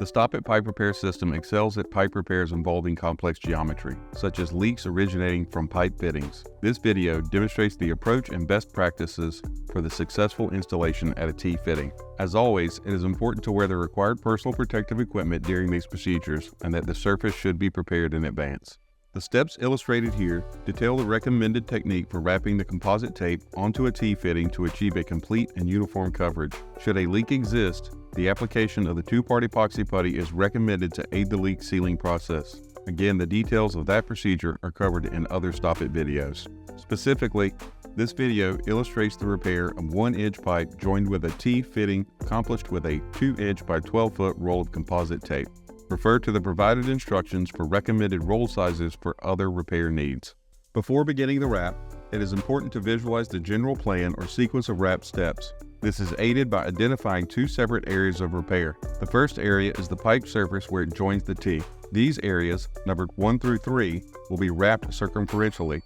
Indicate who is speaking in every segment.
Speaker 1: The Stop-It Pipe Repair system excels at pipe repairs involving complex geometry, such as leaks originating from pipe fittings. This video demonstrates the approach and best practices for the successful installation at a T-fitting. As always, it is important to wear the required personal protective equipment during these procedures and that the surface should be prepared in advance. The steps illustrated here detail the recommended technique for wrapping the composite tape onto a T-fitting to achieve a complete and uniform coverage. Should a leak exist, the application of the two-part epoxy putty is recommended to aid the leak sealing process. Again, the details of that procedure are covered in other Stop-It videos. Specifically, this video illustrates the repair of 1-inch pipe joined with a T-fitting accomplished with a 2-inch by 12-foot roll of composite tape. Refer to the provided instructions for recommended roll sizes for other repair needs. Before beginning the wrap, it is important to visualize the general plan or sequence of wrap steps. This is aided by identifying two separate areas of repair. The first area is the pipe surface where it joins the T. These areas, numbered 1 through 3, will be wrapped circumferentially.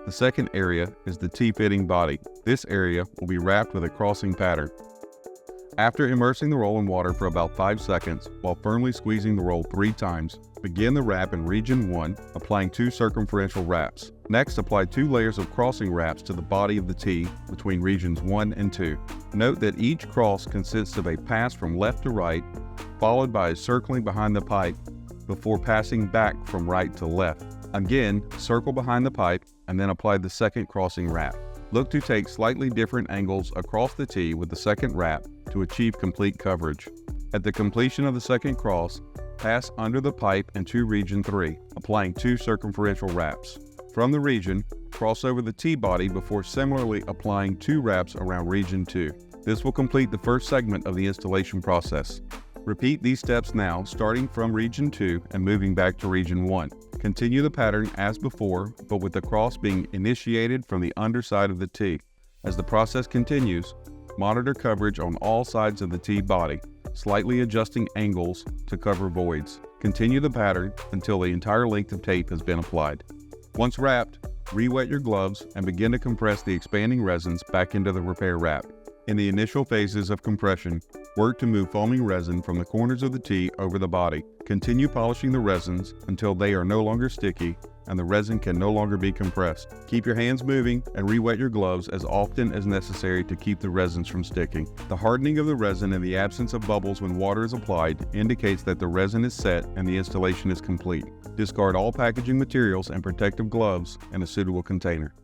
Speaker 1: The second area is the T-fitting body. This area will be wrapped with a crossing pattern. After immersing the roll in water for about 5 seconds, while firmly squeezing the roll 3 times, begin the wrap in region 1, applying 2 circumferential wraps. Next, apply 2 layers of crossing wraps to the body of the T between regions 1 and 2. Note that each cross consists of a pass from left to right, followed by a circling behind the pipe before passing back from right to left. Again, circle behind the pipe and then apply the second crossing wrap. Look to take slightly different angles across the T with the second wrap to achieve complete coverage. At the completion of the second cross, pass under the pipe into region 3, applying 2 circumferential wraps. From the region, cross over the T-body before similarly applying 2 wraps around region 2. This will complete the first segment of the installation process. Repeat these steps now, starting from region 2 and moving back to region 1. Continue the pattern as before, but with the cross being initiated from the underside of the T. As the process continues, monitor coverage on all sides of the T-body, slightly adjusting angles to cover voids. Continue the pattern until the entire length of tape has been applied. Once wrapped, re-wet your gloves and begin to compress the expanding resins back into the repair wrap. In the initial phases of compression, work to move foaming resin from the corners of the T over the body. Continue polishing the resins until they are no longer sticky and the resin can no longer be compressed. Keep your hands moving and re-wet your gloves as often as necessary to keep the resins from sticking. The hardening of the resin and the absence of bubbles when water is applied indicates that the resin is set and the installation is complete. Discard all packaging materials and protective gloves in a suitable container.